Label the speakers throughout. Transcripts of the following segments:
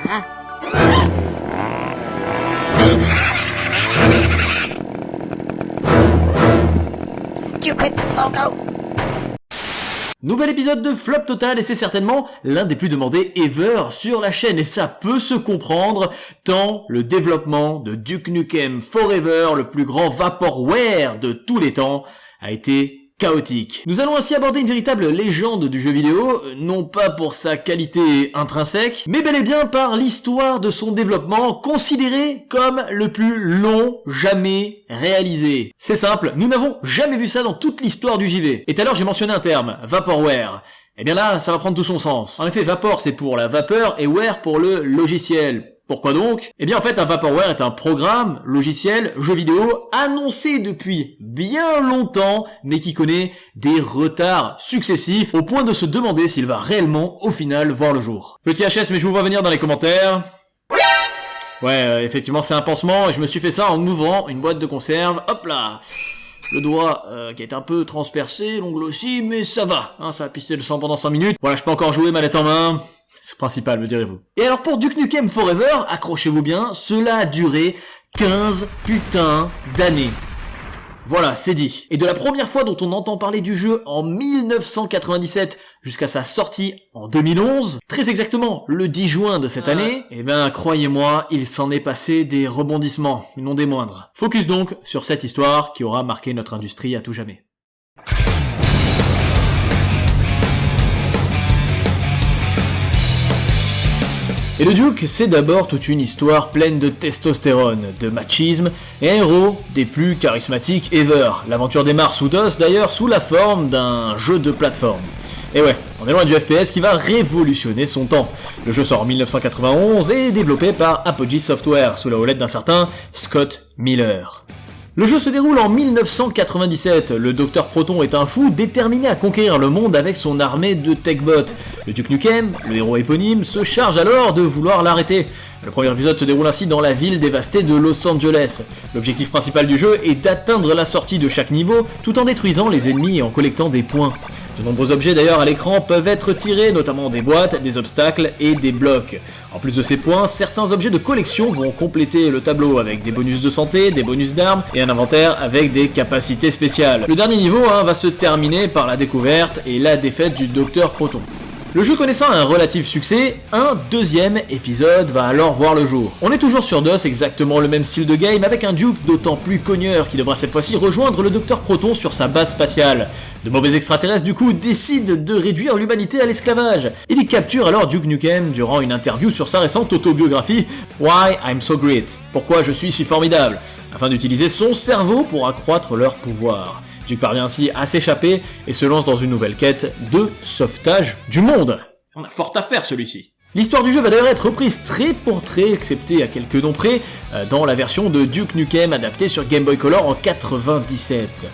Speaker 1: Stupid logo.
Speaker 2: Nouvel épisode de Flop Total et c'est certainement l'un des plus demandés ever sur la chaîne et ça peut se comprendre tant le développement de Duke Nukem Forever, le plus grand vaporware de tous les temps, a été chaotique. Nous allons ainsi aborder une véritable légende du jeu vidéo, non pas pour sa qualité intrinsèque, mais bel et bien par l'histoire de son développement considéré comme le plus long jamais réalisé. C'est simple, nous n'avons jamais vu ça dans toute l'histoire du JV. Et tout à l'heure j'ai mentionné un terme, vaporware. Eh bien là, ça va prendre tout son sens. En effet, vapor c'est pour la vapeur et ware pour le logiciel. Pourquoi donc ? Eh bien en fait un vaporware est un programme, logiciel, jeu vidéo annoncé depuis bien longtemps mais qui connaît des retards successifs au point de se demander s'il va réellement au final voir le jour. Petit HS mais je vous vois venir dans les commentaires. Ouais effectivement c'est un pansement et je me suis fait ça en ouvrant une boîte de conserve, hop là. Le doigt qui est un peu transpercé, l'ongle aussi mais ça va, hein, ça a pissé le sang pendant 5 minutes. Voilà je peux encore jouer manette en main. C'est principal, me direz-vous. Et alors pour Duke Nukem Forever, accrochez-vous bien, cela a duré 15 putains d'années. Voilà, c'est dit. Et de la première fois dont on entend parler du jeu en 1997 jusqu'à sa sortie en 2011, très exactement le 10 juin de cette année, eh ben croyez-moi, il s'en est passé des rebondissements, non des moindres. Focus donc sur cette histoire qui aura marqué notre industrie à tout jamais. Et le Duke, c'est d'abord toute une histoire pleine de testostérone, de machisme, et un héros des plus charismatiques ever. L'aventure démarre sous DOS d'ailleurs sous la forme d'un jeu de plateforme. Et ouais, on est loin du FPS qui va révolutionner son temps. Le jeu sort en 1991 et est développé par Apogee Software sous la houlette d'un certain Scott Miller. Le jeu se déroule en 1997, le Dr Proton est un fou déterminé à conquérir le monde avec son armée de techbots. Le Duke Nukem, le héros éponyme, se charge alors de vouloir l'arrêter. Le premier épisode se déroule ainsi dans la ville dévastée de Los Angeles. L'objectif principal du jeu est d'atteindre la sortie de chaque niveau tout en détruisant les ennemis et en collectant des points. De nombreux objets d'ailleurs à l'écran peuvent être tirés, notamment des boîtes, des obstacles et des blocs. En plus de ces points, certains objets de collection vont compléter le tableau avec des bonus de santé, des bonus d'armes et un inventaire avec des capacités spéciales. Le dernier niveau va se terminer par la découverte et la défaite du Dr Proton. Le jeu connaissant un relatif succès, un deuxième épisode va alors voir le jour. On est toujours sur DOS, exactement le même style de game, avec un Duke d'autant plus cogneur qui devra cette fois-ci rejoindre le Dr Proton sur sa base spatiale. De mauvais extraterrestres du coup décident de réduire l'humanité à l'esclavage. Il y capture alors Duke Nukem durant une interview sur sa récente autobiographie Why I'm So Great, pourquoi je suis si formidable, afin d'utiliser son cerveau pour accroître leur pouvoir. Duke parvient ainsi à s'échapper et se lance dans une nouvelle quête de sauvetage du monde. On a fort à faire celui-ci. L'histoire du jeu va d'ailleurs être reprise trait pour trait, excepté à quelques noms près, dans la version de Duke Nukem adaptée sur Game Boy Color en 97.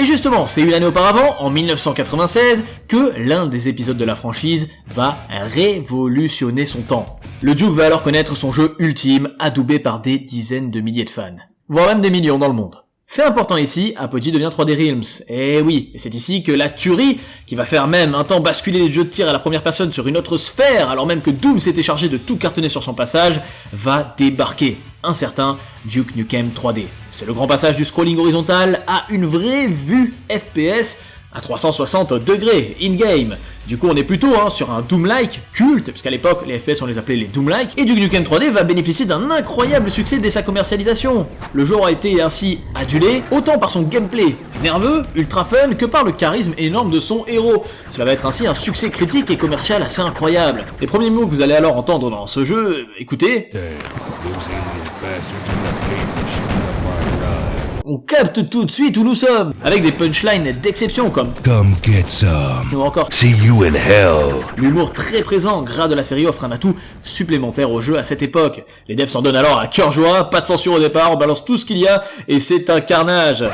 Speaker 2: Et justement, c'est une année auparavant, en 1996, que l'un des épisodes de la franchise va révolutionner son temps. Le Duke va alors connaître son jeu ultime, adoubé par des dizaines de milliers de fans, voire même des millions dans le monde. Fait important ici, Apogee devient 3D Realms. Et oui, et c'est ici que la tuerie, qui va faire même un temps basculer les jeux de tir à la première personne sur une autre sphère, alors même que Doom s'était chargé de tout cartonner sur son passage, va débarquer. Un certain Duke Nukem 3D. C'est le grand passage du scrolling horizontal à une vraie vue FPS à 360 degrés in-game. Du coup on est plutôt sur un Doom-like culte, parce qu'à l'époque les FPS on les appelait les Doom-like, et Duke Nukem 3D va bénéficier d'un incroyable succès dès sa commercialisation. Le jeu a été ainsi adulé, autant par son gameplay nerveux, ultra fun, que par le charisme énorme de son héros. Cela va être ainsi un succès critique et commercial assez incroyable. Les premiers mots que vous allez alors entendre dans ce jeu, écoutez... On capte tout de suite où nous sommes, avec des punchlines d'exception comme Come get some, ou encore See you in hell. L'humour très présent gras de la série offre un atout supplémentaire au jeu à cette époque. Les devs s'en donnent alors à cœur joie, pas de censure au départ, on balance tout ce qu'il y a, et c'est un carnage.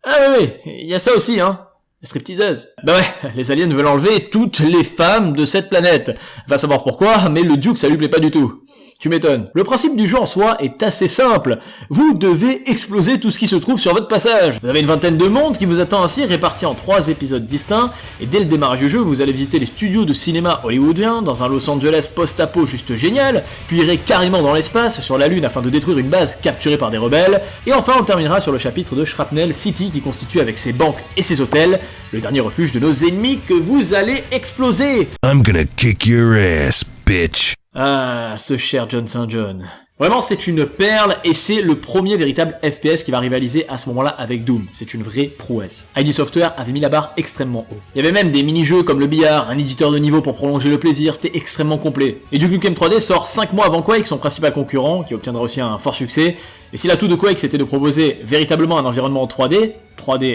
Speaker 2: Ah oui, il y a ça aussi, les stripteaseuses. Bah ouais, les aliens veulent enlever toutes les femmes de cette planète. Va savoir pourquoi, mais le Duke ça lui plaît pas du tout. Tu m'étonnes. Le principe du jeu en soi est assez simple. Vous devez exploser tout ce qui se trouve sur votre passage. Vous avez une vingtaine de mondes qui vous attend ainsi répartis en 3 épisodes distincts, et dès le démarrage du jeu, vous allez visiter les studios de cinéma hollywoodiens dans un Los Angeles post-apo juste génial, puis irez carrément dans l'espace, sur la Lune afin de détruire une base capturée par des rebelles, et enfin on terminera sur le chapitre de Shrapnel City qui constitue avec ses banques et ses hôtels le dernier refuge de nos ennemis que vous allez exploser.
Speaker 3: I'm gonna kick your ass, bitch.
Speaker 2: Ah, ce cher John St. John. Vraiment, c'est une perle et c'est le premier véritable FPS qui va rivaliser à ce moment-là avec Doom. C'est une vraie prouesse. ID Software avait mis la barre extrêmement haut. Il y avait même des mini-jeux comme le billard, un éditeur de niveau pour prolonger le plaisir, c'était extrêmement complet. Et Duke Nukem 3D sort 5 mois avant Quake, son principal concurrent, qui obtiendra aussi un fort succès. Et si l'atout de Quake c'était de proposer véritablement un environnement en 3D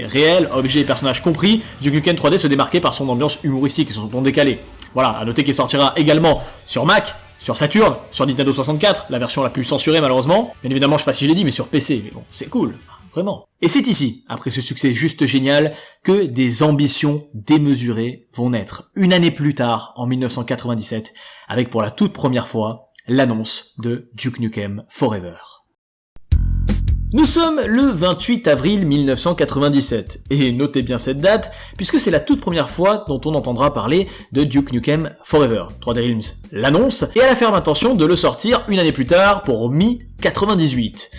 Speaker 2: réel, objets et personnages compris, Duke Nukem 3D se démarquait par son ambiance humoristique et son ton décalé. Voilà, à noter qu'il sortira également sur Mac, sur Saturn, sur Nintendo 64, la version la plus censurée malheureusement. Bien évidemment, je sais pas si je l'ai dit, mais sur PC, mais bon, c'est cool, vraiment. Et c'est ici, après ce succès juste génial, que des ambitions démesurées vont naître. Une année plus tard, en 1997, avec pour la toute première fois, l'annonce de Duke Nukem Forever. Nous sommes le 28 avril 1997, et notez bien cette date, puisque c'est la toute première fois dont on entendra parler de Duke Nukem Forever. 3D Realms l'annonce, et a la ferme intention de le sortir une année plus tard, pour mi-98.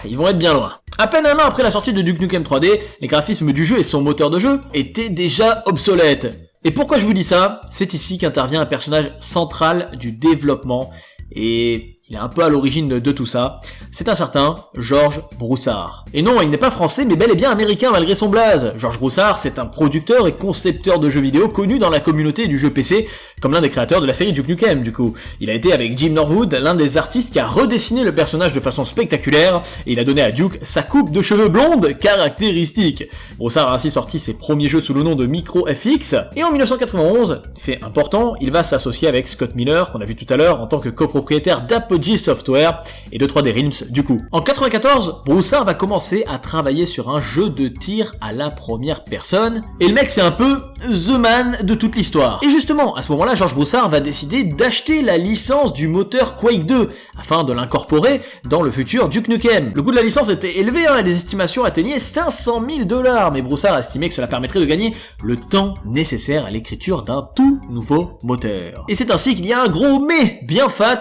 Speaker 2: Ils vont être bien loin. À peine un an après la sortie de Duke Nukem 3D, les graphismes du jeu et son moteur de jeu étaient déjà obsolètes. Et pourquoi je vous dis ça? C'est ici qu'intervient un personnage central du développement, et il est un peu à l'origine de tout ça. C'est un certain Georges Broussard. Et non, il n'est pas français, mais bel et bien américain malgré son blaze. Georges Broussard, c'est un producteur et concepteur de jeux vidéo connu dans la communauté du jeu PC, comme l'un des créateurs de la série Duke Nukem, du coup. Il a été, avec Jim Norwood, l'un des artistes qui a redessiné le personnage de façon spectaculaire, et il a donné à Duke sa coupe de cheveux blonde caractéristique. Broussard a ainsi sorti ses premiers jeux sous le nom de Micro FX, et en 1991, fait important, il va s'associer avec Scott Miller, qu'on a vu tout à l'heure, en tant que copropriétaire d'Apogee Software et de 3D Realms du coup. En 94, Broussard va commencer à travailler sur un jeu de tir à la première personne, et le mec c'est un peu the man de toute l'histoire. Et justement, à ce moment-là, Georges Broussard va décider d'acheter la licence du moteur Quake 2, afin de l'incorporer dans le futur Duke Nukem. Le coût de la licence était élevé, et les estimations atteignaient 500 000 $, mais Broussard a estimé que cela permettrait de gagner le temps nécessaire à l'écriture d'un tout nouveau moteur. Et c'est ainsi qu'il y a un gros mais bien fat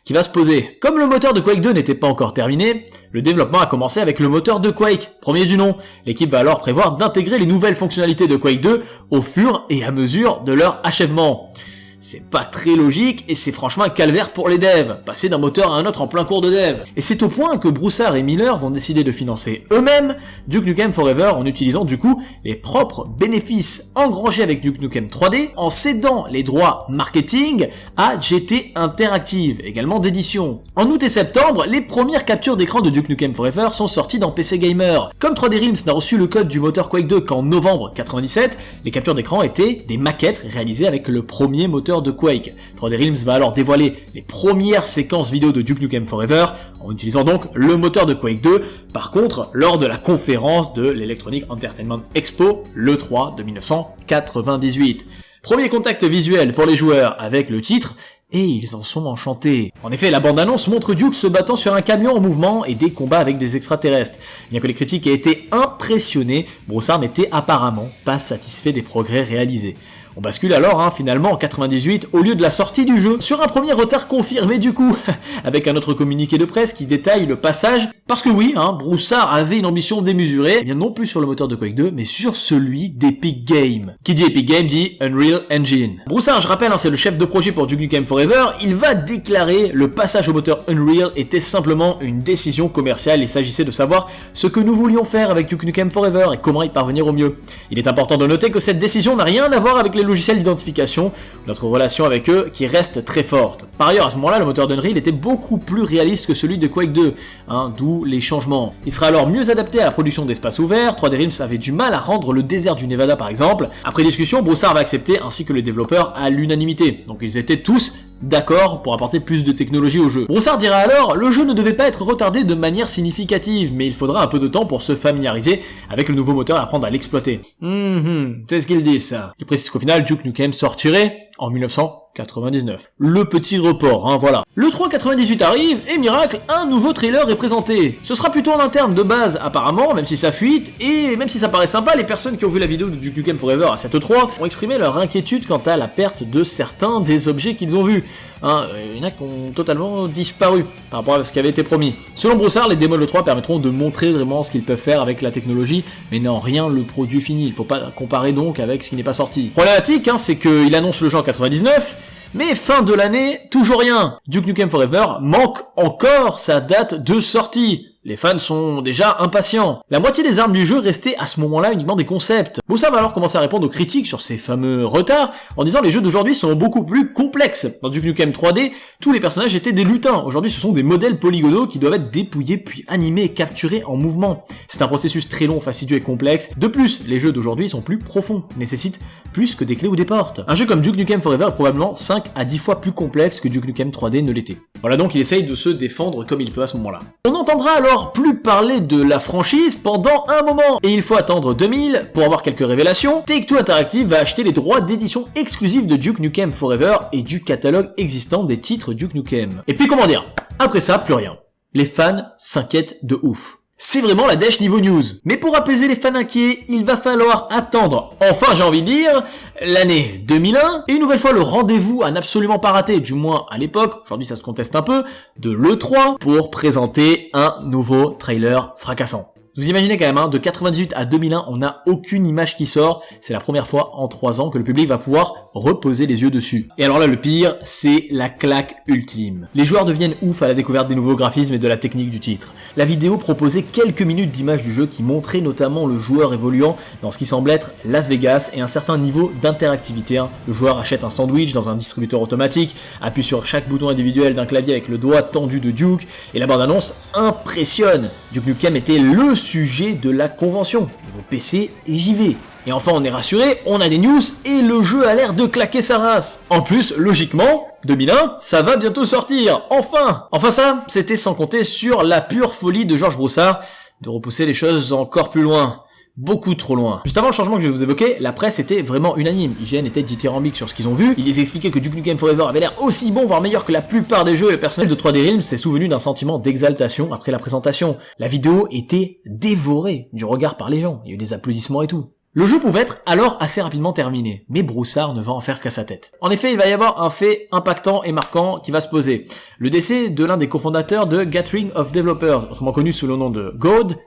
Speaker 2: qui va se poser. Comme le moteur de Quake 2 n'était pas encore terminé, le développement a commencé avec le moteur de Quake, premier du nom. L'équipe va alors prévoir d'intégrer les nouvelles fonctionnalités de Quake 2 au fur et à mesure de leur achèvement. C'est pas très logique et c'est franchement un calvaire pour les devs, passer d'un moteur à un autre en plein cours de dev. Et c'est au point que Broussard et Miller vont décider de financer eux-mêmes Duke Nukem Forever en utilisant du coup les propres bénéfices engrangés avec Duke Nukem 3D en cédant les droits marketing à GT Interactive, également d'édition. En août et septembre, les premières captures d'écran de Duke Nukem Forever sont sorties dans PC Gamer. Comme 3D Realms n'a reçu le code du moteur Quake 2 qu'en novembre 97, les captures d'écran étaient des maquettes réalisées avec le premier moteur de Quake. 3D Realms va alors dévoiler les premières séquences vidéo de Duke Nukem Forever en utilisant donc le moteur de Quake 2. Par contre, lors de la conférence de l'Electronic Entertainment Expo, l'E3 de 1998. Premier contact visuel pour les joueurs avec le titre, et ils en sont enchantés. En effet, la bande-annonce montre Duke se battant sur un camion en mouvement et des combats avec des extraterrestres. Bien que les critiques aient été impressionnés, Broussard n'était apparemment pas satisfait des progrès réalisés. On bascule alors finalement en 98 au lieu de la sortie du jeu, sur un premier retard confirmé du coup, avec un autre communiqué de presse qui détaille le passage, parce que oui, Broussard avait une ambition démesurée, eh bien non plus sur le moteur de Quake 2, mais sur celui d'Epic Games. Qui dit Epic Games dit Unreal Engine. Broussard, je rappelle, c'est le chef de projet pour Duke Nukem Forever, il va déclarer le passage au moteur Unreal était simplement une décision commerciale, il s'agissait de savoir ce que nous voulions faire avec Duke Nukem Forever et comment y parvenir au mieux. Il est important de noter que cette décision n'a rien à voir avec les logiciels d'identification, notre relation avec eux qui reste très forte. Par ailleurs, à ce moment-là, le moteur d'Unreal était beaucoup plus réaliste que celui de Quake 2, d'où les changements. Il sera alors mieux adapté à la production d'espaces ouverts, 3D Realms avait du mal à rendre le désert du Nevada par exemple. Après discussion, Broussard va accepter ainsi que les développeurs à l'unanimité, donc ils étaient tous d'accord pour apporter plus de technologie au jeu. Broussard dira alors, le jeu ne devait pas être retardé de manière significative, mais il faudra un peu de temps pour se familiariser avec le nouveau moteur et apprendre à l'exploiter. C'est ce qu'il dit ça. Il précise qu'au final, Duke Nukem sortirait en 1998. 99. Le petit report, hein, voilà. Le 3,98 arrive, et miracle, un nouveau trailer est présenté. Ce sera plutôt en interne de base, apparemment, même si ça fuite, et même si ça paraît sympa, les personnes qui ont vu la vidéo de Duke Nukem Forever à cette 3 ont exprimé leur inquiétude quant à la perte de certains des objets qu'ils ont vus. Hein, il y en a qui ont totalement disparu par rapport à ce qui avait été promis. Selon Broussard, les démos de 3 permettront de montrer vraiment ce qu'ils peuvent faire avec la technologie, mais non, rien le produit fini. Il faut pas comparer donc avec ce qui n'est pas sorti. Problématique, hein, c'est qu'il annonce le jeu en 99, mais fin de l'année, toujours rien. Duke Nukem Forever manque encore sa date de sortie. Les fans sont déjà impatients. La moitié des armes du jeu restaient à ce moment-là uniquement des concepts. Broussard va alors commencer à répondre aux critiques sur ces fameux retards en disant les jeux d'aujourd'hui sont beaucoup plus complexes. Dans Duke Nukem 3D, tous les personnages étaient des lutins. Aujourd'hui, ce sont des modèles polygonaux qui doivent être dépouillés puis animés et capturés en mouvement. C'est un processus très long, fastidieux et complexe. De plus, les jeux d'aujourd'hui sont plus profonds, nécessitent plus que des clés ou des portes. Un jeu comme Duke Nukem Forever est probablement 5 à 10 fois plus complexe que Duke Nukem 3D ne l'était. Voilà, donc il essaye de se défendre comme il peut à ce moment-là. On entendra alors plus parler de la franchise pendant un moment, et il faut attendre 2000 pour avoir quelques révélations. Take-Two Interactive va acheter les droits d'édition exclusifs de Duke Nukem Forever et du catalogue existant des titres Duke Nukem. Et puis comment dire, après ça, plus rien. Les fans s'inquiètent de ouf. C'est vraiment la dèche niveau news. Mais pour apaiser les fans inquiets, il va falloir attendre, enfin j'ai envie de dire, l'année 2001, et une nouvelle fois le rendez-vous à n'absolument pas rater, du moins à l'époque, aujourd'hui ça se conteste un peu, de l'E3 pour présenter un nouveau trailer fracassant. Vous imaginez quand même, hein, de 98 à 2001, on n'a aucune image qui sort. C'est la première fois en 3 ans que le public va pouvoir reposer les yeux dessus. Et alors là, le pire, c'est la claque ultime. Les joueurs deviennent ouf à la découverte des nouveaux graphismes et de la technique du titre. La vidéo proposait quelques minutes d'images du jeu qui montraient notamment le joueur évoluant dans ce qui semble être Las Vegas et un certain niveau d'interactivité. Hein. Le joueur achète un sandwich dans un distributeur automatique, appuie sur chaque bouton individuel d'un clavier avec le doigt tendu de Duke, et la bande-annonce impressionne. Duke Nukem était le sujet de la convention, niveau PC et JV. Et enfin on est rassuré, on a des news et le jeu a l'air de claquer sa race. En plus, logiquement, 2001, ça va bientôt sortir, enfin. Enfin ça, c'était sans compter sur la pure folie de Georges Broussard de repousser les choses encore plus loin. Beaucoup trop loin. Juste avant le changement que je vais vous évoquer, la presse était vraiment unanime. IGN était dithyrambique sur ce qu'ils ont vu. Ils expliquaient que Duke Nukem Forever avait l'air aussi bon, voire meilleur que la plupart des jeux, et le personnel de 3D Realms s'est souvenu d'un sentiment d'exaltation après la présentation. La vidéo était dévorée du regard par les gens. Il y a eu des applaudissements et tout. Le jeu pouvait être alors assez rapidement terminé, mais Broussard ne va en faire qu'à sa tête. En effet, il va y avoir un fait impactant et marquant qui va se poser. Le décès de l'un des cofondateurs de Gathering of Developers, autrement connu sous le nom de God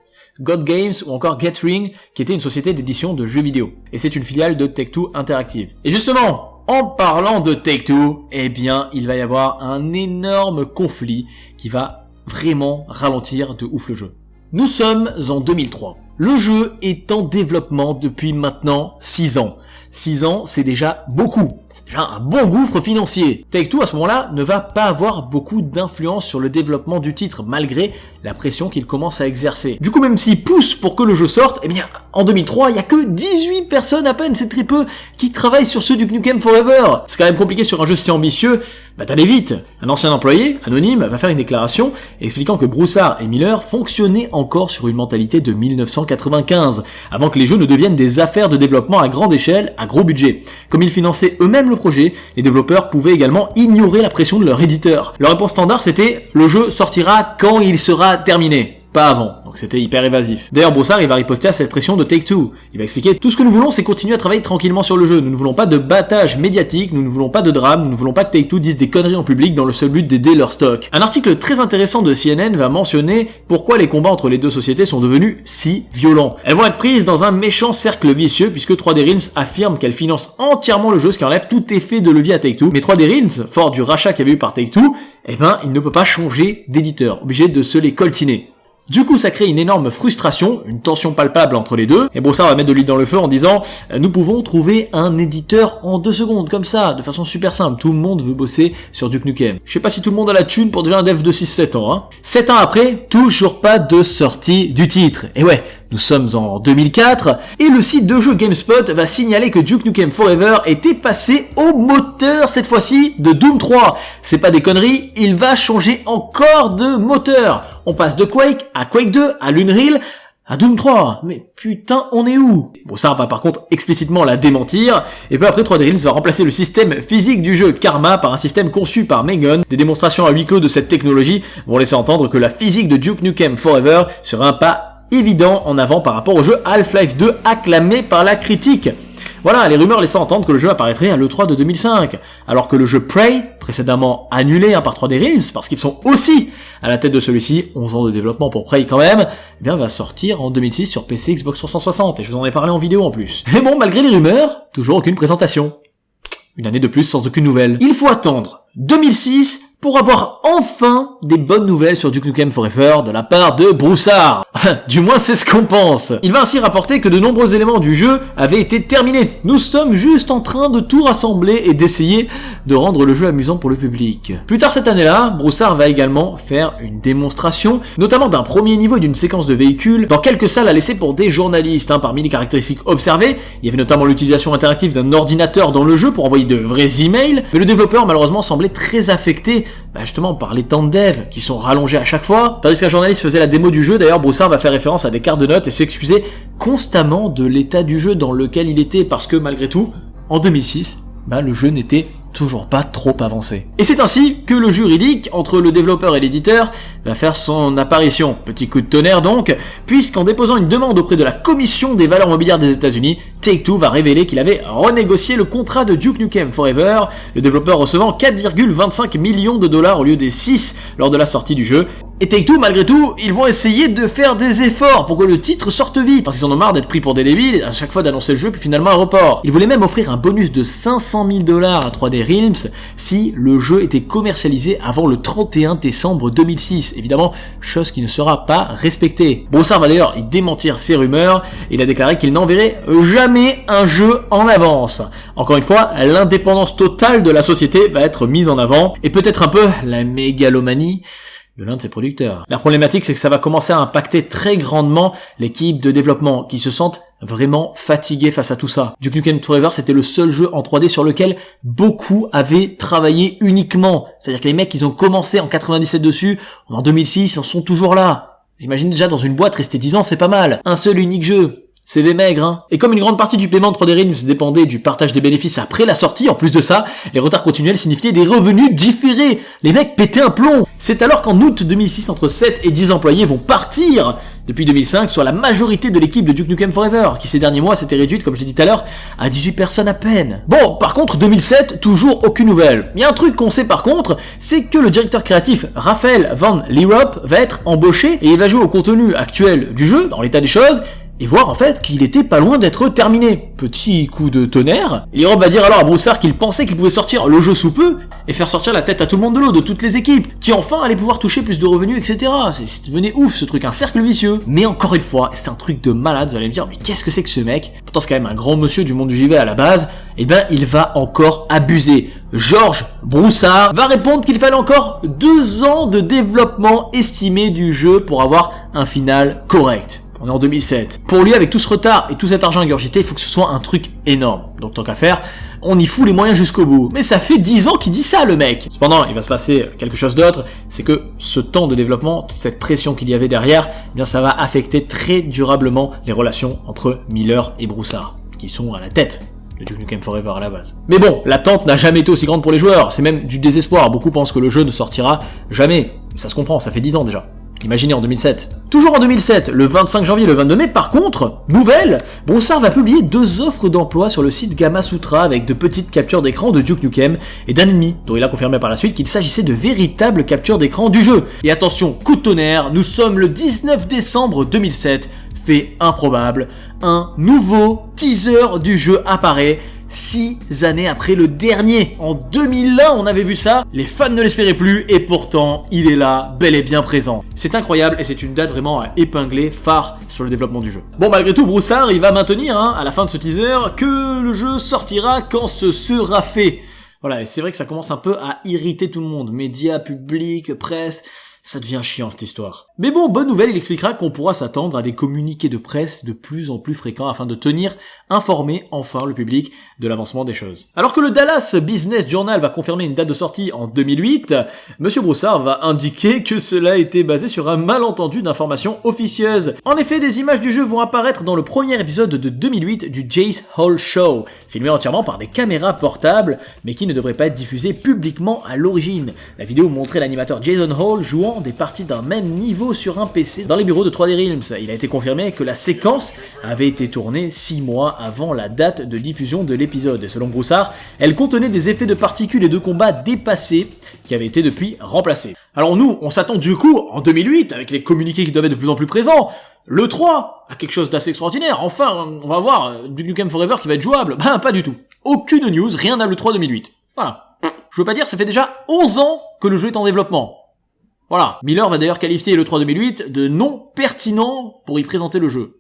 Speaker 2: Games ou encore Gathering, qui était une société d'édition de jeux vidéo. Et c'est une filiale de Take-Two Interactive. Et justement, en parlant de Take-Two, eh bien, il va y avoir un énorme conflit qui va vraiment ralentir de ouf le jeu. Nous sommes en 2003. Le jeu est en développement depuis maintenant 6 ans. 6 ans, c'est déjà beaucoup. C'est déjà un bon gouffre financier. Take-Two, à ce moment-là, ne va pas avoir beaucoup d'influence sur le développement du titre, malgré la pression qu'il commence à exercer. Du coup, même s'il pousse pour que le jeu sorte, eh bien, en 2003, il y a que 18 personnes à peine, c'est très peu, qui travaillent sur ce Duke Nukem Forever. C'est quand même compliqué sur un jeu si ambitieux, bah t'allais vite. Un ancien employé, anonyme, va faire une déclaration expliquant que Broussard et Miller fonctionnaient encore sur une mentalité de 1995, avant que les jeux ne deviennent des affaires de développement à grande échelle, à gros budget. Comme ils finançaient eux-mêmes le projet, les développeurs pouvaient également ignorer la pression de leur éditeur. Leur réponse standard, c'était « le jeu sortira quand il sera terminé ». Pas avant, donc c'était hyper évasif. D'ailleurs, Broussard, il va riposter à cette pression de Take-Two. Il va expliquer « Tout ce que nous voulons, c'est continuer à travailler tranquillement sur le jeu. Nous ne voulons pas de battage médiatique, nous ne voulons pas de drame, nous ne voulons pas que Take-Two dise des conneries en public dans le seul but d'aider leur stock. » Un article très intéressant de CNN va mentionner pourquoi les combats entre les deux sociétés sont devenus si violents. Elles vont être prises dans un méchant cercle vicieux, puisque 3D Realms affirme qu'elle finance entièrement le jeu, ce qui enlève tout effet de levier à Take-Two. Mais 3D Realms, fort du rachat qu'il y avait eu par Take-Two, eh ben, il ne peut pas changer d'éditeur, obligé de se les coltiner. Du coup, ça crée une énorme frustration, une tension palpable entre les deux, et Broussard va mettre de l'huile dans le feu en disant « Nous pouvons trouver un éditeur en 2 secondes, comme ça, de façon super simple. Tout le monde veut bosser sur Duke Nukem. » Je sais pas si tout le monde a la thune pour déjà un dev de 6-7 ans, hein. 7 ans après, toujours pas de sortie du titre. Et ouais, nous sommes en 2004, et le site de jeu GameSpot va signaler que Duke Nukem Forever était passé au moteur, cette fois-ci, de Doom 3. C'est pas des conneries, il va changer encore de moteur. On passe de Quake à Quake 2, à l'Unreal, à Doom 3. Mais putain, on est où? Broussard va par contre explicitement la démentir, et peu après 3D Realms va remplacer le système physique du jeu Karma par un système conçu par Megan. Des démonstrations à huis clos de cette technologie vont laisser entendre que la physique de Duke Nukem Forever sera un pas évident en avant par rapport au jeu Half-Life 2 acclamé par la critique. Voilà, les rumeurs laissant entendre que le jeu apparaîtrait à l'E3 de 2005, alors que le jeu Prey, précédemment annulé par 3D Realms, parce qu'ils sont aussi à la tête de celui-ci, 11 ans de développement pour Prey quand même, eh bien va sortir en 2006 sur PC, Xbox 360, et je vous en ai parlé en vidéo en plus. Mais bon, malgré les rumeurs, toujours aucune présentation. Une année de plus sans aucune nouvelle. Il faut attendre 2006 pour avoir enfin des bonnes nouvelles sur Duke Nukem Forever de la part de Broussard. Du moins c'est ce qu'on pense. Il va ainsi rapporter que de nombreux éléments du jeu avaient été terminés. Nous sommes juste en train de tout rassembler et d'essayer de rendre le jeu amusant pour le public. Plus tard cette année-là, Broussard va également faire une démonstration, notamment d'un premier niveau et d'une séquence de véhicules, dans quelques salles à laisser pour des journalistes. Parmi les caractéristiques observées, il y avait notamment l'utilisation interactive d'un ordinateur dans le jeu pour envoyer de vrais emails, mais le développeur malheureusement semblait très affecté justement par les temps de dev qui sont rallongés à chaque fois. Tandis qu'un journaliste faisait la démo du jeu, d'ailleurs Broussard va faire référence à des cartes de notes et s'excuser constamment de l'état du jeu dans lequel il était, parce que malgré tout, en 2006, le jeu n'était toujours pas trop avancé. Et c'est ainsi que le juridique entre le développeur et l'éditeur va faire son apparition. Petit coup de tonnerre donc, puisqu'en déposant une demande auprès de la Commission des valeurs mobilières des États-Unis, Take-Two va révéler qu'il avait renégocié le contrat de Duke Nukem Forever, le développeur recevant 4,25 millions de dollars au lieu des 6 lors de la sortie du jeu. Et Take-Two, malgré tout, ils vont essayer de faire des efforts pour que le titre sorte vite, parce qu'ils en ont marre d'être pris pour des débiles, à chaque fois d'annoncer le jeu, puis finalement un report. Ils voulaient même offrir un bonus de 500 000 $ à 3D Realms si le jeu était commercialisé avant le 31 décembre 2006. Évidemment, chose qui ne sera pas respectée. Broussard va d'ailleurs y démentir ces rumeurs, et il a déclaré qu'il n'enverrait jamais un jeu en avance. Encore une fois, l'indépendance totale de la société va être mise en avant, et peut-être un peu la mégalomanie de l'un de ses producteurs. La problématique, c'est que ça va commencer à impacter très grandement l'équipe de développement, qui se sentent vraiment fatigués face à tout ça. Duke Nukem Forever, c'était le seul jeu en 3D sur lequel beaucoup avaient travaillé uniquement. C'est-à-dire que les mecs, ils ont commencé en 97 dessus, en 2006, ils en sont toujours là. Vous imaginez déjà dans une boîte rester 10 ans, c'est pas mal. Un seul unique jeu. CV maigre, Et comme une grande partie du paiement de 3D Realms dépendait du partage des bénéfices après la sortie, en plus de ça, les retards continuels signifiaient des revenus différés. Les mecs pétaient un plomb. C'est alors qu'en août 2006, entre 7 et 10 employés vont partir depuis 2005, soit la majorité de l'équipe de Duke Nukem Forever, qui ces derniers mois s'était réduite, comme je l'ai dit tout à l'heure, à 18 personnes à peine. Bon, par contre, 2007, toujours aucune nouvelle. Il y a un truc qu'on sait par contre, c'est que le directeur créatif Raphaël Van Lierop va être embauché et il va jouer au contenu actuel du jeu, dans l'état des choses, et voir en fait qu'il était pas loin d'être terminé. Petit coup de tonnerre, Lierop va dire alors à Broussard qu'il pensait qu'il pouvait sortir le jeu sous peu et faire sortir la tête à tout le monde de l'eau, de toutes les équipes, qui enfin allaient pouvoir toucher plus de revenus, etc. C'est devenu ouf ce truc, un cercle vicieux. Mais encore une fois, c'est un truc de malade, vous allez me dire, mais qu'est-ce que c'est que ce mec? Pourtant c'est quand même un grand monsieur du monde du JV à la base, et ben il va encore abuser. Georges Broussard va répondre qu'il fallait encore 2 ans de développement estimé du jeu pour avoir un final correct. On est en 2007. Pour lui, avec tout ce retard et tout cet argent ingurgité, il faut que ce soit un truc énorme. Donc tant qu'à faire, on y fout les moyens jusqu'au bout. Mais ça fait 10 ans qu'il dit ça, le mec. Cependant, il va se passer quelque chose d'autre, c'est que ce temps de développement, cette pression qu'il y avait derrière, eh bien ça va affecter très durablement les relations entre Miller et Broussard, qui sont à la tête de Duke Nukem Forever à la base. Mais bon, l'attente n'a jamais été aussi grande pour les joueurs, c'est même du désespoir. Beaucoup pensent que le jeu ne sortira jamais. Ça se comprend, ça fait 10 ans déjà. Imaginez en 2007. Toujours en 2007, le 25 janvier et le 22 mai, par contre, nouvelle, Broussard va publier 2 offres d'emploi sur le site Gamasutra avec de petites captures d'écran de Duke Nukem et d'un ennemi, dont il a confirmé par la suite qu'il s'agissait de véritables captures d'écran du jeu. Et attention, coup de tonnerre, nous sommes le 19 décembre 2007, fait improbable, un nouveau teaser du jeu apparaît, 6 années après le dernier. En 2001, on avait vu ça, les fans ne l'espéraient plus, et pourtant, il est là, bel et bien présent. C'est incroyable, et c'est une date vraiment à épingler, phare sur le développement du jeu. Bon, malgré tout, Broussard, il va maintenir, à la fin de ce teaser, que le jeu sortira quand ce sera fait. Voilà, et c'est vrai que ça commence un peu à irriter tout le monde, médias, public, presse. Ça devient chiant cette histoire. Mais bon, bonne nouvelle, il expliquera qu'on pourra s'attendre à des communiqués de presse de plus en plus fréquents afin de tenir informé enfin le public de l'avancement des choses. Alors que le Dallas Business Journal va confirmer une date de sortie en 2008, Monsieur Broussard va indiquer que cela était basé sur un malentendu d'informations officieuses. En effet, des images du jeu vont apparaître dans le premier épisode de 2008 du Jace Hall Show, filmé entièrement par des caméras portables, mais qui ne devrait pas être diffusé publiquement à l'origine. La vidéo montrait l'animateur Jason Hall jouant des parties d'un même niveau sur un PC dans les bureaux de 3D Realms. Il a été confirmé que la séquence avait été tournée 6 mois avant la date de diffusion de l'épisode. Et selon Broussard, elle contenait des effets de particules et de combat dépassés qui avaient été depuis remplacés. Alors nous, on s'attend du coup, en 2008, avec les communiqués qui doivent être de plus en plus présents, le 3 a quelque chose d'assez extraordinaire. Enfin, on va voir Duke Nukem Forever qui va être jouable. Ben, pas du tout. Aucune news, rien à l'E3 2008. Voilà. Je veux pas dire, ça fait déjà 11 ans que le jeu est en développement. Voilà. Miller va d'ailleurs qualifier le 3 2008 de non pertinent pour y présenter le jeu.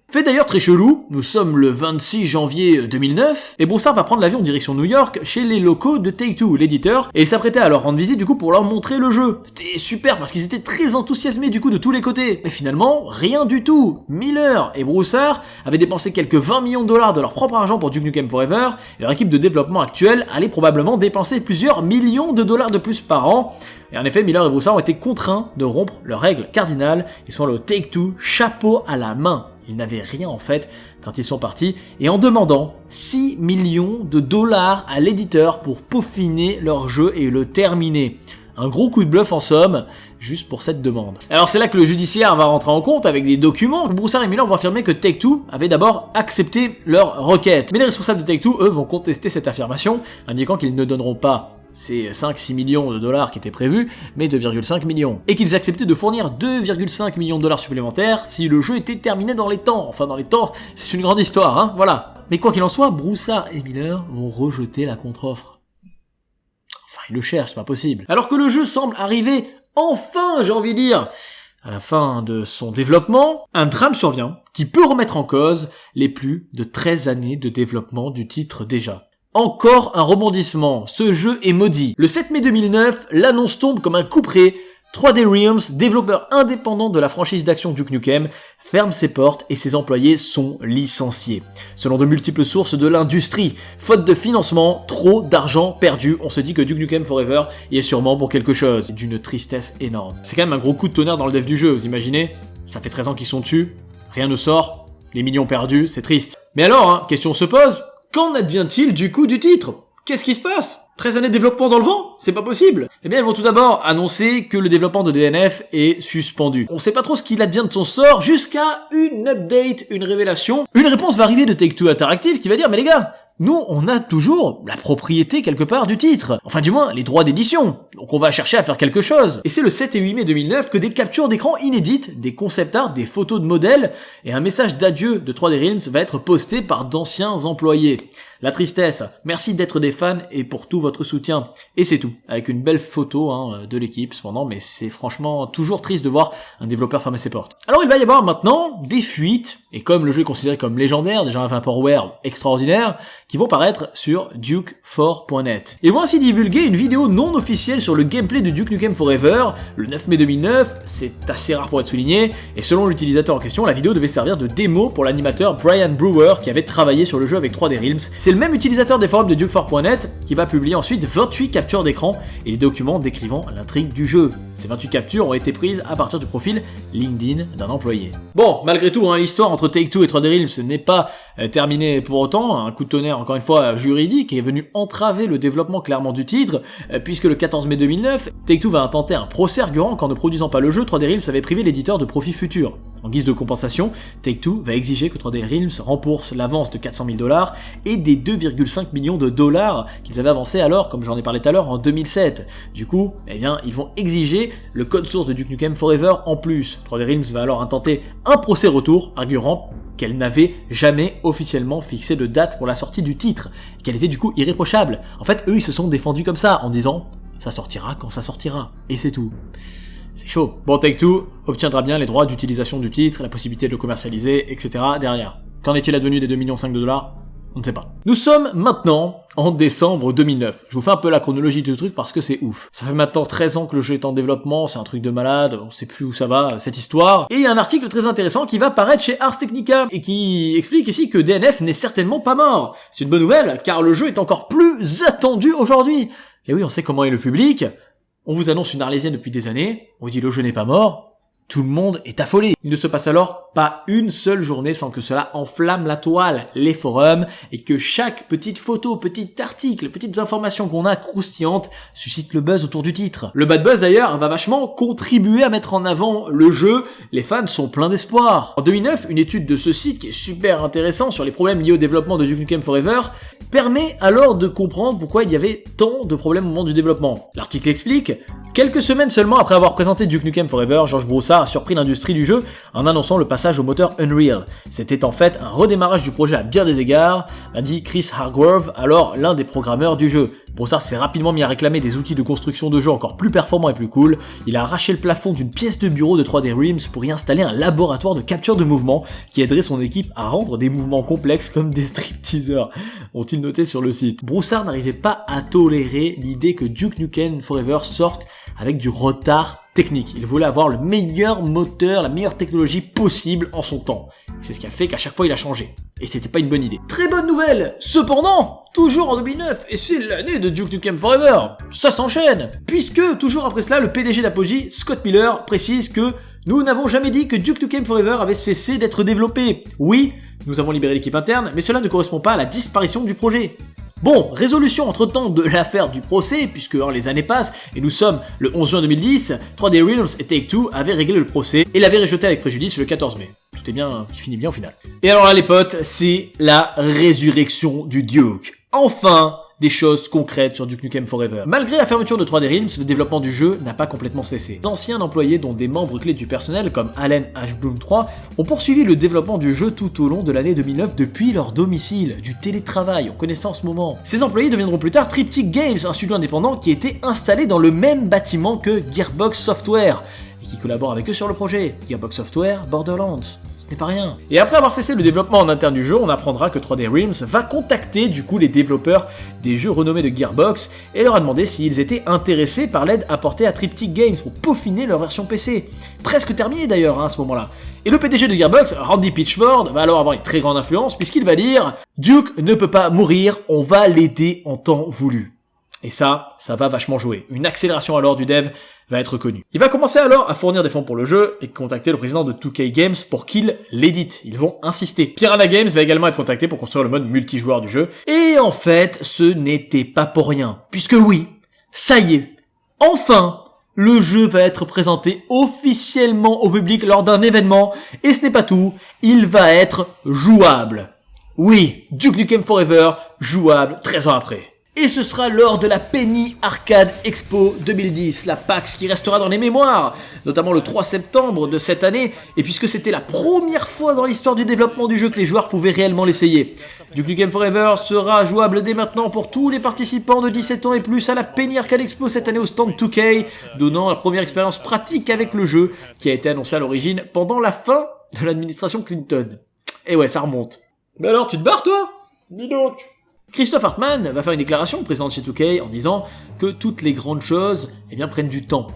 Speaker 2: Fait d'ailleurs très chelou, nous sommes le 26 janvier 2009, et Broussard va prendre l'avion en direction New York chez les locaux de Take-Two, l'éditeur, et il s'apprêtait à leur rendre visite du coup pour leur montrer le jeu. C'était super parce qu'ils étaient très enthousiasmés du coup de tous les côtés. Mais finalement, rien du tout. Miller et Broussard avaient dépensé quelques 20 millions de dollars de leur propre argent pour Duke Nukem Forever, et leur équipe de développement actuelle allait probablement dépenser plusieurs millions de dollars de plus par an. Et en effet, Miller et Broussard ont été contraints de rompre leurs règles cardinales, ils sont allés au Take-Two, chapeau à la main. Ils n'avaient rien en fait quand ils sont partis, et en demandant 6 millions de dollars à l'éditeur pour peaufiner leur jeu et le terminer. Un gros coup de bluff en somme, juste pour cette demande. Alors c'est là que le judiciaire va rentrer en compte avec des documents. Broussard et Miller vont affirmer que Take-Two avait d'abord accepté leur requête. Mais les responsables de Take-Two, eux, vont contester cette affirmation, indiquant qu'ils ne donneront pas ces 5-6 millions de dollars qui étaient prévus, mais 2,5 millions. Et qu'ils acceptaient de fournir 2,5 millions de dollars supplémentaires si le jeu était terminé dans les temps. Enfin dans les temps, c'est une grande histoire, hein, voilà. Mais quoi qu'il en soit, Broussard et Miller vont rejeter la contre-offre. Enfin, ils le cherchent, c'est pas possible. Alors que le jeu semble arriver, enfin, j'ai envie de dire, à la fin de son développement, un drame survient qui peut remettre en cause les plus de 13 années de développement du titre déjà. Encore un rebondissement, ce jeu est maudit. Le 7 mai 2009, l'annonce tombe comme un coup près. 3D Realms, développeur indépendant de la franchise d'action Duke Nukem, ferme ses portes et ses employés sont licenciés. Selon de multiples sources de l'industrie, faute de financement, trop d'argent perdu, on se dit que Duke Nukem Forever y est sûrement pour quelque chose. D'une tristesse énorme. C'est quand même un gros coup de tonnerre dans le dev du jeu, vous imaginez? Ça fait 13 ans qu'ils sont dessus, rien ne sort, des millions perdus, c'est triste. Mais alors, hein, question se pose, qu'en advient-il du coup du titre? Qu'est-ce qui se passe? 13 années de développement dans le vent? C'est pas possible. Eh bien, ils vont tout d'abord annoncer que le développement de DNF est suspendu. On sait pas trop ce qu'il advient de son sort jusqu'à une update, une révélation. Une réponse va arriver de Take-Two Interactive qui va dire, mais les gars, nous, on a toujours la propriété quelque part du titre. Enfin, du moins, les droits d'édition. Donc on va chercher à faire quelque chose. Et c'est le 7 et 8 mai 2009 que des captures d'écran inédites, des concept art, des photos de modèles et un message d'adieu de 3D Realms va être posté par d'anciens employés. La tristesse, merci d'être des fans et pour tout votre soutien. Et c'est tout, avec une belle photo de l'équipe cependant, mais c'est franchement toujours triste de voir un développeur fermer ses portes. Alors il va y avoir maintenant des fuites, et comme le jeu est considéré comme légendaire, déjà un vaporware extraordinaire, qui vont paraître sur Duke4.net. Ils vont ainsi divulguer une vidéo non officielle sur le gameplay de Duke Nukem Forever, le 9 mai 2009, c'est assez rare pour être souligné, et selon l'utilisateur en question, la vidéo devait servir de démo pour l'animateur Brian Brewer qui avait travaillé sur le jeu avec 3D Realms. C'est le même utilisateur des forums de Duke4.net qui va publier ensuite 28 captures d'écran et les documents décrivant l'intrigue du jeu. Ces 28 captures ont été prises à partir du profil LinkedIn d'un employé. Bon, malgré tout, l'histoire entre Take-Two et 3D Realms n'est pas terminée pour autant. Un coup de tonnerre, encore une fois, juridique est venu entraver le développement clairement du titre, puisque le 14 mai 2009, Take-Two va intenter un procès arguant qu'en ne produisant pas le jeu, 3D Realms avait privé l'éditeur de profits futurs. En guise de compensation, Take-Two va exiger que 3D Realms rembourse l'avance de 400 000 $ et des 2,5 millions de dollars qu'ils avaient avancés alors, comme j'en ai parlé tout à l'heure, en 2007. Du coup, eh bien, ils vont exiger le code source de Duke Nukem Forever en plus. 3D Realms va alors intenter un procès retour, arguant qu'elle n'avait jamais officiellement fixé de date pour la sortie du titre, qu'elle était du coup irréprochable. En fait, eux, ils se sont défendus comme ça, en disant « ça sortira quand ça sortira », et c'est tout. C'est chaud. Bon, Take-Two obtiendra bien les droits d'utilisation du titre, la possibilité de le commercialiser, etc. derrière. Qu'en est-il advenu des 2,5 millions de dollars? On ne sait pas. Nous sommes maintenant en décembre 2009. Je vous fais un peu la chronologie du truc parce que c'est ouf. Ça fait maintenant 13 ans que le jeu est en développement, c'est un truc de malade, on sait plus où ça va, cette histoire. Et il y a un article très intéressant qui va paraître chez Ars Technica et qui explique ici que DNF n'est certainement pas mort. C'est une bonne nouvelle car le jeu est encore plus attendu aujourd'hui. Et oui, on sait comment est le public. On vous annonce une Arlésienne depuis des années, on vous dit le jeu n'est pas mort. Tout le monde est affolé. Il ne se passe alors pas une seule journée sans que cela enflamme la toile, les forums, et que chaque petite photo, petit article, petites informations qu'on a croustillantes suscite le buzz autour du titre. Le bad buzz d'ailleurs va vachement contribuer à mettre en avant le jeu, les fans sont pleins d'espoir. En 2009, une étude de ce site qui est super intéressant sur les problèmes liés au développement de Duke Nukem Forever permet alors de comprendre pourquoi il y avait tant de problèmes au moment du développement. L'article explique: quelques semaines seulement après avoir présenté Duke Nukem Forever, George Broussard a surpris l'industrie du jeu en annonçant le passage au moteur Unreal. C'était en fait un redémarrage du projet à bien des égards, a dit Chris Hargrove, alors l'un des programmeurs du jeu. Broussard s'est rapidement mis à réclamer des outils de construction de jeu encore plus performants et plus cool. Il a arraché le plafond d'une pièce de bureau de 3D Realms pour y installer un laboratoire de capture de mouvement qui aiderait son équipe à rendre des mouvements complexes comme des stripteasers, ont-ils noté sur le site. Broussard n'arrivait pas à tolérer l'idée que Duke Nukem Forever sorte avec du retard technique. Il voulait avoir le meilleur moteur, la meilleure technologie possible en son temps. C'est ce qui a fait qu'à chaque fois il a changé. Et c'était pas une bonne idée. Très bonne nouvelle! Cependant, toujours en 2009, et c'est l'année de Duke Nukem Forever, ça s'enchaîne! Puisque, toujours après cela, le PDG d'Apogee, Scott Miller, précise que nous n'avons jamais dit que Duke Nukem Forever avait cessé d'être développé. Oui, nous avons libéré l'équipe interne, mais cela ne correspond pas à la disparition du projet. Bon, résolution entre-temps de l'affaire du procès, puisque les années passent, et nous sommes le 11 juin 2010, 3D Realms et Take-Two avaient réglé le procès, et l'avaient rejeté avec préjudice le 14 mai. Tout est bien, qui finit bien au final. Et alors là les potes, c'est la résurrection du Duke. Enfin des choses concrètes sur Duke Nukem Forever. Malgré la fermeture de 3D Realms, le développement du jeu n'a pas complètement cessé. D'anciens employés, dont des membres clés du personnel comme Allen Ashbloom III, ont poursuivi le développement du jeu tout au long de l'année 2009 depuis leur domicile, du télétravail, on connaît ça en ce moment. Ces employés deviendront plus tard Triptych Games, un studio indépendant qui était installé dans le même bâtiment que Gearbox Software, et qui collabore avec eux sur le projet. Gearbox Software, Borderlands. C'est pas rien. Et après avoir cessé le développement en interne du jeu, on apprendra que 3D Realms va contacter du coup les développeurs des jeux renommés de Gearbox et leur a demandé s'ils étaient intéressés par l'aide apportée à Triptych Games pour peaufiner leur version PC. Presque terminée d'ailleurs à ce moment-là. Et le PDG de Gearbox, Randy Pitchford, va alors avoir une très grande influence puisqu'il va dire « Duke ne peut pas mourir, on va l'aider en temps voulu ». Et ça va vachement jouer. Une accélération alors du dev va être connue. Il va commencer alors à fournir des fonds pour le jeu et contacter le président de 2K Games pour qu'il l'édite. Ils vont insister. Piranha Games va également être contacté pour construire le mode multijoueur du jeu. Et en fait, ce n'était pas pour rien. Puisque oui, ça y est, enfin, le jeu va être présenté officiellement au public lors d'un événement. Et ce n'est pas tout, il va être jouable. Oui, Duke Nukem Forever, jouable 13 ans après. Et ce sera lors de la Penny Arcade Expo 2010, la PAX qui restera dans les mémoires, notamment le 3 septembre de cette année, et puisque c'était la première fois dans l'histoire du développement du jeu que les joueurs pouvaient réellement l'essayer. Duke Nukem Forever sera jouable dès maintenant pour tous les participants de 17 ans et plus à la Penny Arcade Expo cette année au stand 2K, donnant la première expérience pratique avec le jeu, qui a été annoncé à l'origine pendant la fin de l'administration Clinton. Et ouais, ça remonte. Mais alors, tu te barres toi? Dis donc. Christophe Hartmann va faire une déclaration, président de chez 2K, en disant que toutes les grandes choses, prennent du temps.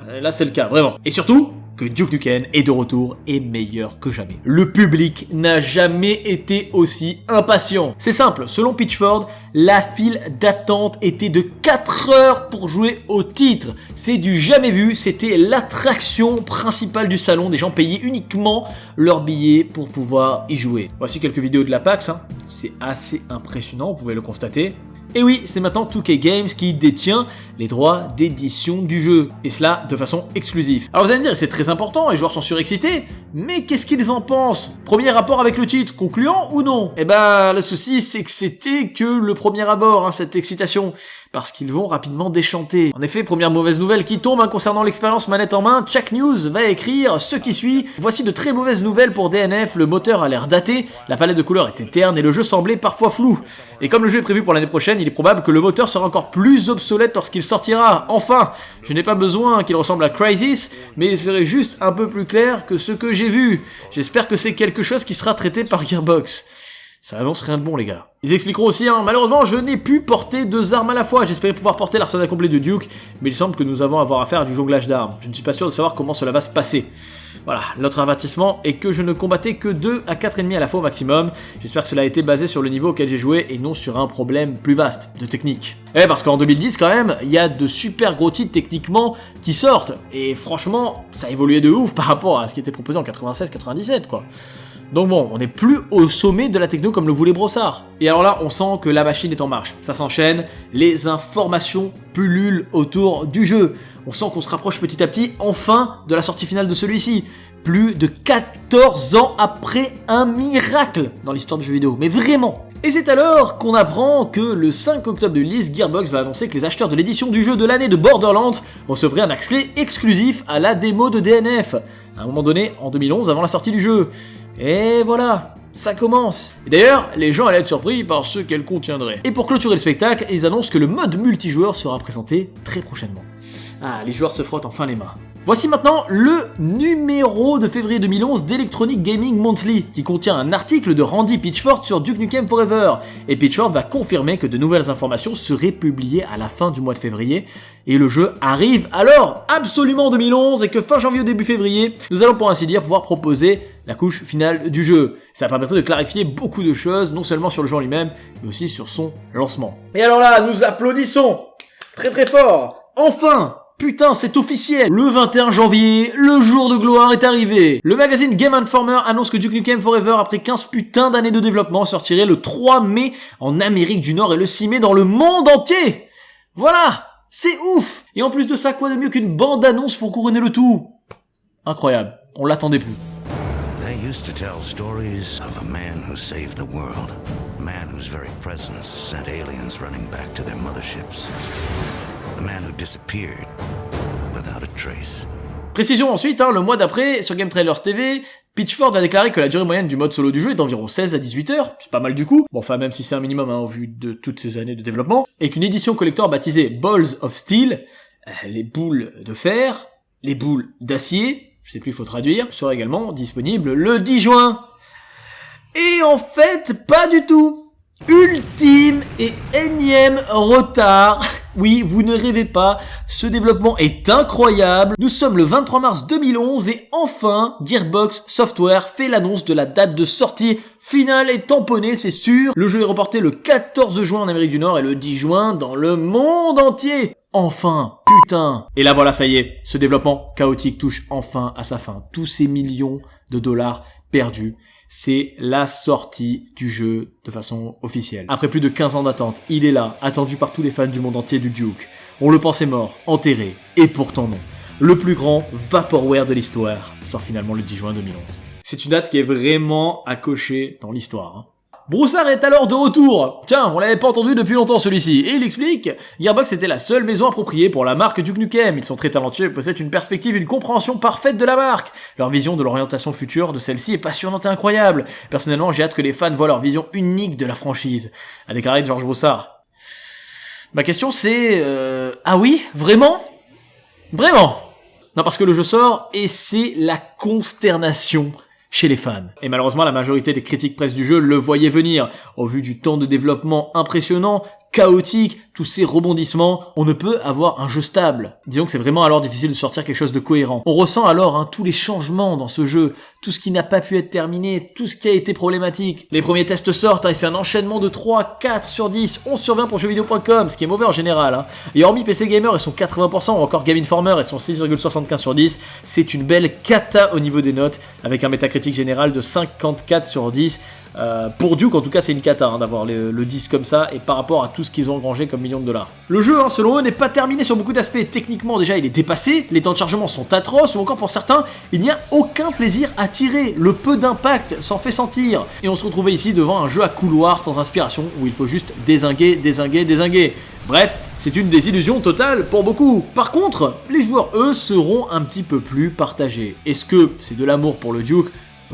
Speaker 2: Là, c'est le cas, vraiment. Et surtout, que Duke Nukem est de retour et meilleur que jamais. Le public n'a jamais été aussi impatient. C'est simple, selon Pitchford, la file d'attente était de 4 heures pour jouer au titre. C'est du jamais vu, c'était l'attraction principale du salon. Des gens payaient uniquement leurs billets pour pouvoir y jouer. Voici quelques vidéos de la PAX, c'est assez impressionnant, vous pouvez le constater. Et oui, c'est maintenant 2K Games qui détient les droits d'édition du jeu, et cela de façon exclusive. Alors vous allez me dire, c'est très important, les joueurs sont surexcités, mais qu'est-ce qu'ils en pensent? Premier rapport avec le titre, concluant ou non? Eh ben, le souci, c'est que c'était que le premier abord, cette excitation, parce qu'ils vont rapidement déchanter. En effet, première mauvaise nouvelle qui tombe concernant l'expérience manette en main, Check News va écrire ce qui suit. Voici de très mauvaises nouvelles pour DNF, le moteur a l'air daté, la palette de couleurs était terne et le jeu semblait parfois flou. Et comme le jeu est prévu pour l'année prochaine, il est probable que le moteur sera encore plus obsolète lorsqu'il sortira. Enfin, je n'ai pas besoin qu'il ressemble à Crysis, mais il serait juste un peu plus clair que ce que j'ai vu. J'espère que c'est quelque chose qui sera traité par Gearbox. Ça annonce rien de bon les gars. Ils expliqueront aussi, malheureusement je n'ai pu porter 2 armes à la fois, j'espérais pouvoir porter l'arsenal complet de Duke, mais il semble que nous avons à avoir affaire à du jonglage d'armes. Je ne suis pas sûr de savoir comment cela va se passer. Voilà, notre avertissement est que je ne combattais que 2 à 4 ennemis à la fois au maximum. J'espère que cela a été basé sur le niveau auquel j'ai joué et non sur un problème plus vaste de technique. Parce qu'en 2010 quand même, il y a de super gros titres techniquement qui sortent, et franchement, ça a évolué de ouf par rapport à ce qui était proposé en 96-97 quoi. Donc bon, on n'est plus au sommet de la techno comme le voulait Brossard. Et alors là, on sent que la machine est en marche. Ça s'enchaîne, les informations pullulent autour du jeu. On sent qu'on se rapproche petit à petit, enfin, de la sortie finale de celui-ci. Plus de 14 ans après un miracle dans l'histoire du jeu vidéo. Mais vraiment. Et c'est alors qu'on apprend que le 5 octobre de release, Gearbox va annoncer que les acheteurs de l'édition du jeu de l'année de Borderlands recevraient un accès exclusif à la démo de DNF. À un moment donné, en 2011, avant la sortie du jeu. Et voilà, ça commence. Et d'ailleurs, les gens allaient être surpris par ce qu'elle contiendrait. Et pour clôturer le spectacle, ils annoncent que le mode multijoueur sera présenté très prochainement. Ah, les joueurs se frottent enfin les mains. Voici maintenant le numéro de février 2011 d'Electronic Gaming Monthly, qui contient un article de Randy Pitchford sur Duke Nukem Forever. Et Pitchford va confirmer que de nouvelles informations seraient publiées à la fin du mois de février, et le jeu arrive alors absolument en 2011, et que fin janvier au début février, nous allons pour ainsi dire pouvoir proposer la couche finale du jeu. Ça permettrait de clarifier beaucoup de choses, non seulement sur le jeu en lui-même, mais aussi sur son lancement. Et alors là, nous applaudissons très très fort. Enfin! Putain, c'est officiel! Le 21 janvier, le jour de gloire est arrivé! Le magazine Game Informer annonce que Duke Nukem Forever, après 15 putains d'années de développement, sortirait le 3 mai en Amérique du Nord et le 6 mai dans le monde entier! Voilà! C'est ouf! Et en plus de ça, quoi de mieux qu'une bande-annonce pour couronner le tout? Incroyable, on l'attendait plus.
Speaker 4: They used to tell stories of a man who saved the world. A man whose very presence sent aliens running back to their motherships. A man who disappeared without a trace.
Speaker 2: Précision ensuite, le mois d'après, sur Game Trailers TV, Pitchford va déclarer que la durée moyenne du mode solo du jeu est d'environ 16 à 18 heures, c'est pas mal du coup, bon enfin même si c'est un minimum au vu de toutes ces années de développement, et qu'une édition collector baptisée Balls of Steel, les boules de fer, les boules d'acier, je sais plus il faut traduire, sera également disponible le 10 juin. Et en fait, pas du tout. Ultime et énième retard. Oui, vous ne rêvez pas, ce développement est incroyable. Nous sommes le 23 mars 2011 et enfin, Gearbox Software fait l'annonce de la date de sortie finale et tamponnée, c'est sûr. Le jeu est reporté le 14 juin en Amérique du Nord et le 10 juin dans le monde entier. Enfin, putain. Et là voilà, ça y est, ce développement chaotique touche enfin à sa fin. Tous ces millions de dollars perdus. C'est la sortie du jeu de façon officielle. Après plus de 15 ans d'attente, il est là, attendu par tous les fans du monde entier du Duke. On le pensait mort, enterré, et pourtant non. Le plus grand Vaporware de l'histoire sort finalement le 10 juin 2011. C'est une date qui est vraiment à cocher dans l'histoire. Broussard est alors de retour. Tiens, on l'avait pas entendu depuis longtemps celui-ci. Et il explique, Gearbox était la seule maison appropriée pour la marque Duke Nukem. Ils sont très talentueux et possèdent une perspective, une compréhension parfaite de la marque. Leur vision de l'orientation future de celle-ci est passionnante et incroyable. Personnellement, j'ai hâte que les fans voient leur vision unique de la franchise, a déclaré George Broussard. Ma question c'est... Ah oui? Vraiment? Vraiment? Non, parce que le jeu sort et c'est la consternation chez les fans. Et malheureusement, la majorité des critiques presse du jeu le voyaient venir. Au vu du temps de développement impressionnant, chaotique, tous ces rebondissements, on ne peut avoir un jeu stable. Disons que c'est vraiment alors difficile de sortir quelque chose de cohérent. On ressent alors tous les changements dans ce jeu, tout ce qui n'a pas pu être terminé, tout ce qui a été problématique. Les premiers tests sortent, et c'est un enchaînement de 3, 4 sur 10, 11 sur 20 pour jeuxvideo.com, ce qui est mauvais en général. Et hormis PC Gamer et son 80%, ou encore Game Informer et son 6,75 sur 10, c'est une belle cata au niveau des notes, avec un métacritique général de 54 sur 10. Pour Duke, en tout cas, c'est une cata d'avoir le 10 comme ça, et par rapport à tout ce qu'ils ont engrangé comme millions de dollars. Le jeu, selon eux, n'est pas terminé sur beaucoup d'aspects. Techniquement, déjà, il est dépassé, les temps de chargement sont atroces, ou encore pour certains, il n'y a aucun plaisir à tirer. Le peu d'impact s'en fait sentir. Et on se retrouvait ici devant un jeu à couloir sans inspiration, où il faut juste dézinguer, dézinguer, dézinguer. Bref, c'est une désillusion totale pour beaucoup. Par contre, les joueurs, eux, seront un petit peu plus partagés. Est-ce que c'est de l'amour pour le Duke ?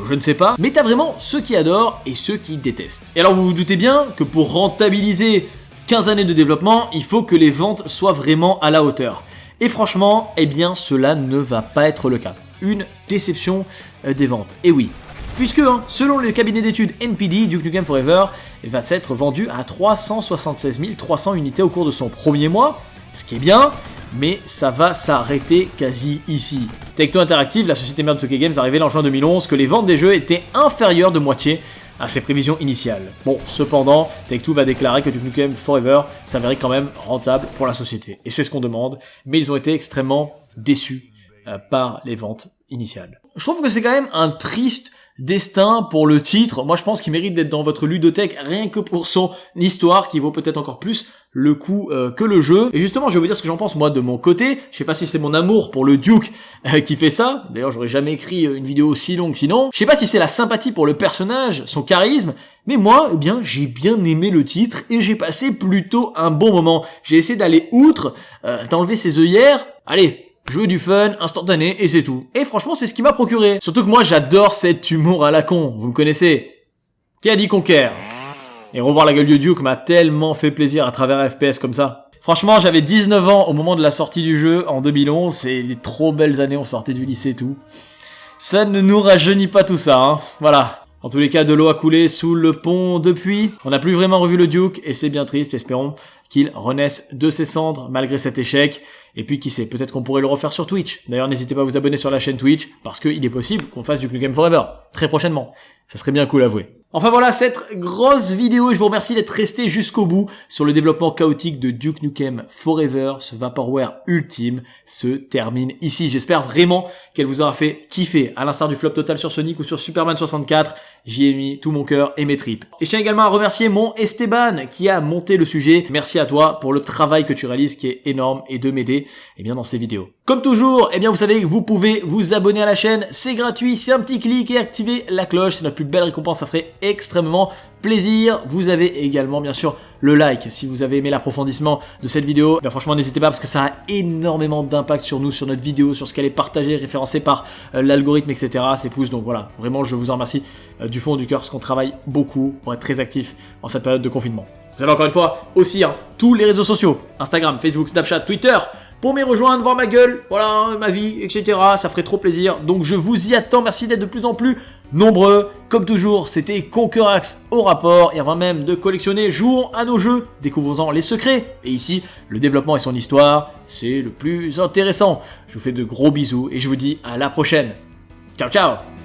Speaker 2: Je ne sais pas, mais t'as vraiment ceux qui adorent et ceux qui détestent. Et alors vous vous doutez bien que pour rentabiliser 15 années de développement, il faut que les ventes soient vraiment à la hauteur. Et franchement, eh bien cela ne va pas être le cas. Une déception des ventes. Et oui, Puisque, selon le cabinet d'études NPD, Duke Nukem Forever va s'être vendu à 376 300 unités au cours de son premier mois, ce qui est bien, mais ça va s'arrêter quasi ici. Take-Two Interactive, la société mère de 2K Games, a révélé en juin 2011 que les ventes des jeux étaient inférieures de moitié à ses prévisions initiales. Bon, cependant, Take-Two va déclarer que Duke Nukem Forever s'avérait quand même rentable pour la société. Et c'est ce qu'on demande, mais ils ont été extrêmement déçus par les ventes initiales. Je trouve que c'est quand même un triste destin pour le titre. Moi je pense qu'il mérite d'être dans votre ludothèque rien que pour son histoire qui vaut peut-être encore plus le coup que le jeu. Et justement je vais vous dire ce que j'en pense moi de mon côté. Je sais pas si c'est mon amour pour le Duke qui fait ça. D'ailleurs j'aurais jamais écrit une vidéo aussi longue sinon. Je sais pas si c'est la sympathie pour le personnage, son charisme. Mais moi, eh bien, j'ai bien aimé le titre et j'ai passé plutôt un bon moment. J'ai essayé d'aller outre, d'enlever ses œillères. Allez, jouer du fun, instantané, et c'est tout. Et franchement, c'est ce qui m'a procuré. Surtout que moi, j'adore cet humour à la con. Vous me connaissez. Qui a dit Conquer? Et revoir la gueule du Duke m'a tellement fait plaisir à travers un FPS comme ça. Franchement, j'avais 19 ans au moment de la sortie du jeu, en 2011. C'est des trop belles années, on sortait du lycée et tout. Ça ne nous rajeunit pas tout ça, Voilà. En tous les cas, de l'eau a coulé sous le pont depuis. On n'a plus vraiment revu le Duke et c'est bien triste. Espérons qu'il renaisse de ses cendres malgré cet échec. Et puis qui sait, peut-être qu'on pourrait le refaire sur Twitch. D'ailleurs, n'hésitez pas à vous abonner sur la chaîne Twitch parce qu'il est possible qu'on fasse du Duke Nukem Forever très prochainement. Ça serait bien cool à avouer. Enfin voilà, cette grosse vidéo, et je vous remercie d'être resté jusqu'au bout sur le développement chaotique de Duke Nukem Forever. Ce Vaporware ultime se termine ici. J'espère vraiment qu'elle vous aura fait kiffer, à l'instar du flop total sur Sonic ou sur Superman 64. J'y ai mis tout mon cœur et mes tripes. Et je tiens également à remercier mon Esteban qui a monté le sujet. Merci à toi pour le travail que tu réalises qui est énorme et de m'aider bien dans ces vidéos. Comme toujours, vous savez que vous pouvez vous abonner à la chaîne, c'est gratuit, c'est un petit clic et activer la cloche, c'est notre plus belle récompense, ça ferait extrêmement plaisir. Vous avez également bien sûr le like si vous avez aimé l'approfondissement de cette vidéo. Franchement n'hésitez pas parce que ça a énormément d'impact sur nous, sur notre vidéo, sur ce qu'elle est partagée, référencée par l'algorithme, etc. Ces pouces, donc voilà, vraiment je vous en remercie du fond du cœur parce qu'on travaille beaucoup pour être très actif en cette période de confinement. Vous avez encore une fois aussi tous les réseaux sociaux, Instagram, Facebook, Snapchat, Twitter, pour m'y rejoindre, voir ma gueule, voilà, ma vie, etc. Ça ferait trop plaisir. Donc je vous y attends, merci d'être de plus en plus nombreux. Comme toujours, c'était Conquerax au rapport. Et avant même de collectionner, jouons à nos jeux, découvrons-en les secrets. Et ici, le développement et son histoire, c'est le plus intéressant. Je vous fais de gros bisous et je vous dis à la prochaine. Ciao, ciao!